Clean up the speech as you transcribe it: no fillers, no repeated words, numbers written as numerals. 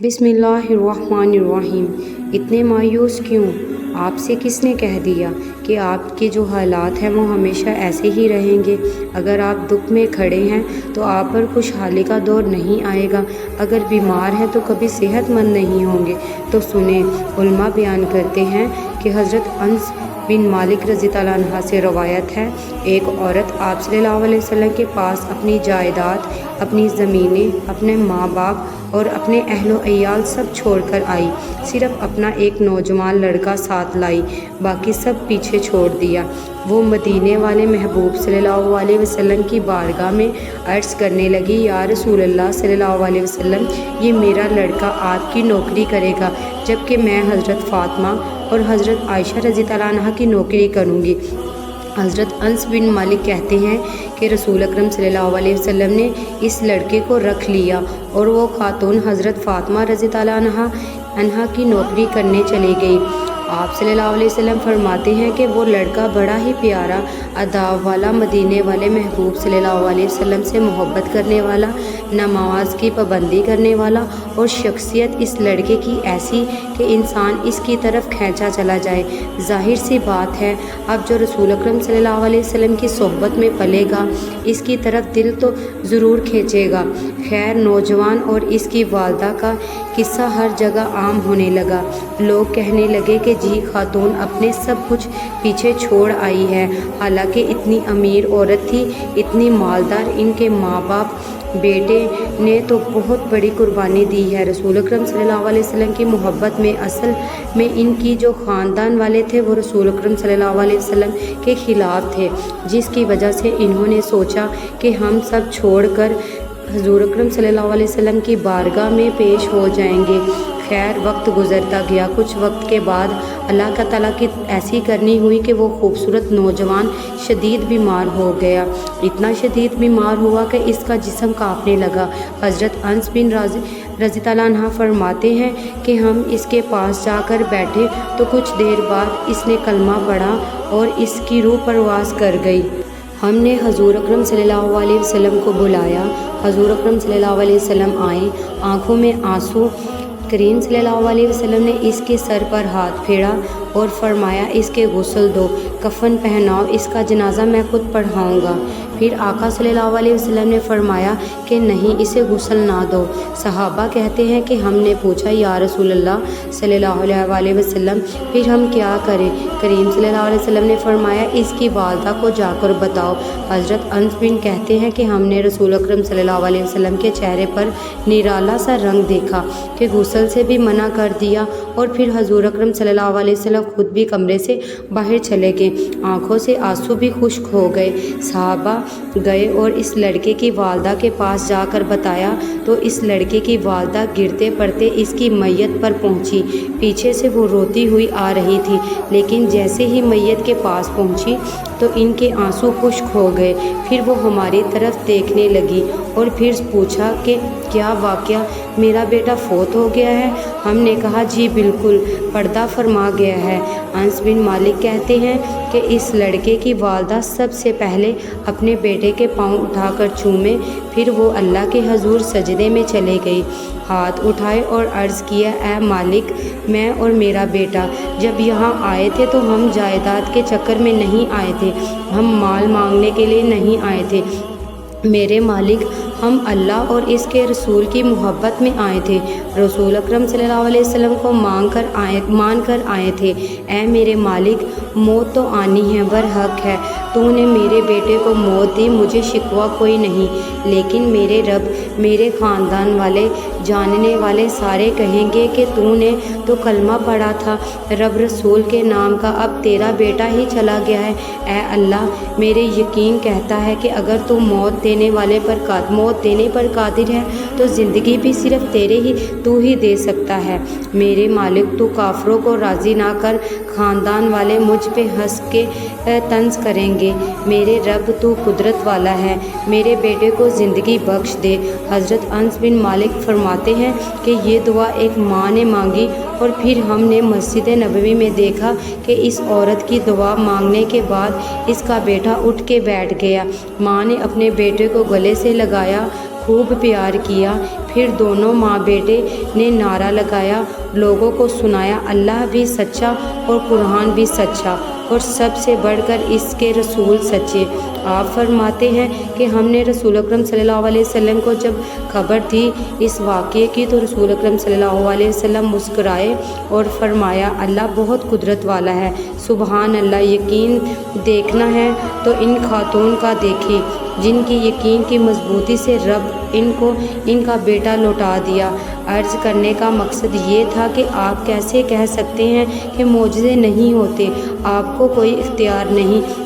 بسم اللہ الرحمن الرحیم۔ اتنے مایوس کیوں؟ آپ سے کس نے کہہ دیا کہ آپ کے جو حالات ہیں وہ ہمیشہ ایسے ہی رہیں گے؟ اگر آپ دکھ میں کھڑے ہیں تو آپ پر خوشحالی کا دور نہیں آئے گا، اگر بیمار ہیں تو کبھی صحت مند نہیں ہوں گے۔ تو سنیں، علماء بیان کرتے ہیں کہ حضرت انس بن مالک رضی اللہ عنہ سے روایت ہے، ایک عورت آپ صلی اللہ علیہ وسلم کے پاس اپنی جائیداد، اپنی زمینیں، اپنے ماں باپ اور اپنے اہل و عیال سب چھوڑ کر آئی، صرف اپنا ایک نوجوان لڑکا ساتھ لائی، باقی سب پیچھے چھوڑ دیا۔ وہ مدینے والے محبوب صلی اللہ علیہ وسلم کی بارگاہ میں عرض کرنے لگی، یا رسول اللہ صلی اللہ علیہ وسلم، یہ میرا لڑکا آپ کی نوکری کرے گا، جبکہ میں حضرت فاطمہ اور حضرت عائشہ رضی اللہ عنہ کی نوکری کروں گی۔ حضرت انس بن مالک کہتے ہیں کہ رسول اکرم صلی اللہ علیہ وسلم نے اس لڑکے کو رکھ لیا اور وہ خاتون حضرت فاطمہ رضی اللہ عنہا کی نوکری کرنے چلی گئی۔ آپ صلی اللہ علیہ وسلم فرماتے ہیں کہ وہ لڑکا بڑا ہی پیارا اداب والا، مدینے والے محبوب صلی اللہ علیہ وسلم سے محبت کرنے والا، نماز کی پابندی کرنے والا، اور شخصیت اس لڑکے کی ایسی کہ انسان اس کی طرف کھینچا چلا جائے۔ ظاہر سی بات ہے، اب جو رسول اکرم صلی اللہ علیہ وسلم کی صحبت میں پلے گا، اس کی طرف دل تو ضرور کھینچے گا۔ خیر، نوجوان اور اس کی والدہ کا قصہ ہر جگہ عام ہونے لگا۔ لوگ کہنے لگے کہ جی خاتون اپنے سب کچھ پیچھے چھوڑ آئی ہے، حالانکہ اتنی امیر عورت تھی، اتنی مالدار، ان کے ماں باپ، بیٹے نے تو بہت بڑی قربانی دی ہے۔ رسول اکرم صلی اللہ علیہ وسلم کی محبت میں اصل میں ان کی جو خاندان والے تھے وہ رسول اکرم صلی اللہ علیہ وسلم کے خلاف تھے، جس کی وجہ سے انہوں نے سوچا کہ ہم سب چھوڑ کر حضور اکرم صلی اللہ علیہ وسلم کی بارگاہ میں پیش ہو جائیں گے۔ خیر، وقت گزرتا گیا۔ کچھ وقت کے بعد اللہ تعالیٰ کی ایسی کرنی ہوئی کہ وہ خوبصورت نوجوان شدید بیمار ہو گیا۔ اتنا شدید بیمار ہوا کہ اس کا جسم کانپنے لگا۔ حضرت انس بن رضی اللہ عنہ فرماتے ہیں کہ ہم اس کے پاس جا کر بیٹھے تو کچھ دیر بعد اس نے کلمہ پڑھا اور اس کی روح پرواز کر گئی۔ ہم نے حضور اکرم صلی اللہ علیہ وسلم کو بلایا۔ حضور اکرم صلی اللہ علیہ وسلم آئے، آنکھوں میں آنسو۔ کریم صلی اللہ علیہ وسلم نے اس کے سر پر ہاتھ پھیرا اور فرمایا، اس کے غسل دو، کفن پہناؤ، اس کا جنازہ میں خود پڑھاؤں گا۔ پھر آقا صلی اللہ علیہ وسلم نے فرمایا کہ نہیں، اسے غسل نہ دو۔ صحابہ کہتے ہیں کہ ہم نے پوچھا، یا رسول اللہ صلی اللہ علیہ وسلم، پھر ہم کیا کریں؟ کریم صلی اللہ علیہ وسلم نے فرمایا، اس کی والدہ کو جا کر بتاؤ۔ حضرت انس بن کہتے ہیں کہ ہم نے رسول اکرم صلی اللہ علیہ وسلم کے چہرے پر نرالا سا رنگ دیکھا کہ غسل سے بھی منع کر دیا، اور پھر حضور اکرم صلی اللہ علیہ وسلم خود بھی کمرے سے باہر چلے گئے، آنکھوں سے آنسو بھی خشک ہو گئے۔ صحابہ گئے اور اس لڑکے کی والدہ کے پاس جا کر بتایا تو اس لڑکے کی والدہ گرتے پڑتے اس کی میت پر پہنچی۔ پیچھے سے وہ روتی ہوئی آ رہی تھی، لیکن جیسے ہی میت کے پاس پہنچی تو ان کے آنسو خشک ہو گئے۔ پھر وہ ہماری طرف دیکھنے لگی اور پھر پوچھا کہ کیا واقعہ میرا بیٹا فوت ہو گیا ہے؟ ہم نے کہا جی بالکل، پردہ فرما گیا ہے۔ انس بن مالک کہتے ہیں کہ اس لڑکے کی والدہ سب سے پہلے اپنے بیٹے کے پاؤں اٹھا کر چومے، پھر وہ اللہ کے حضور سجدے میں چلے گئی، ہاتھ اٹھائے اور عرض کیا، اے مالک، میں اور میرا بیٹا جب یہاں آئے تھے تو ہم جائیداد کے چکر میں نہیں آئے تھے، ہم مال مانگنے کے لیے نہیں آئے تھے، میرے مالک، ہم اللہ اور اس کے رسول کی محبت میں آئے تھے، رسول اکرم صلی اللہ علیہ وسلم کو مان کر آئے تھے۔ اے میرے مالک، موت تو آنی ہے، برحق ہے، تو نے میرے بیٹے کو موت دی، مجھے شکوہ کوئی نہیں، لیکن میرے رب، میرے خاندان والے، جاننے والے سارے کہیں گے کہ تو نے تو کلمہ پڑھا تھا رب رسول کے نام کا، اب تیرا بیٹا ہی چلا گیا ہے۔ اے اللہ، میرے یقین کہتا ہے کہ اگر تو موت دینے پر قادر ہے تو زندگی بھی صرف تو ہی دے سکتا ہے۔ میرے مالک، تو کافروں کو راضی نہ کر، خاندان والے مجھ پہ ہنس کے طنز کریں گے، میرے رب تو قدرت والا ہے، میرے بیٹے کو زندگی بخش دے۔ حضرت انس بن مالک فرماتے ہیں کہ یہ دعا ایک ماں نے مانگی، اور پھر ہم نے مسجد نبوی میں دیکھا کہ اس عورت کی دعا مانگنے کے بعد اس کا بیٹا اٹھ کے بیٹھ گیا۔ ماں نے اپنے بیٹے کو گلے سے لگایا، خوب پیار کیا۔ پھر دونوں ماں بیٹے نے نعرہ لگایا، لوگوں کو سنایا، اللہ بھی سچا اور قرآن بھی سچا اور سب سے بڑھ کر اس کے رسول سچے۔ آپ فرماتے ہیں کہ ہم نے رسول اکرم صلی اللہ علیہ وسلم کو جب خبر دی اس واقعے کی تو رسول اکرم صلی اللہ علیہ وسلم مسکرائے اور فرمایا، اللہ بہت قدرت والا ہے، سبحان اللہ۔ یقین دیکھنا ہے تو ان خاتون کا دیکھیں جن کی یقین کی مضبوطی سے رب ان کو ان کا بیٹا لوٹا دیا۔ عرض کرنے کا مقصد یہ تھا کہ آپ کیسے کہہ سکتے ہیں کہ معجزے نہیں ہوتے، آپ کو کوئی اختیار نہیں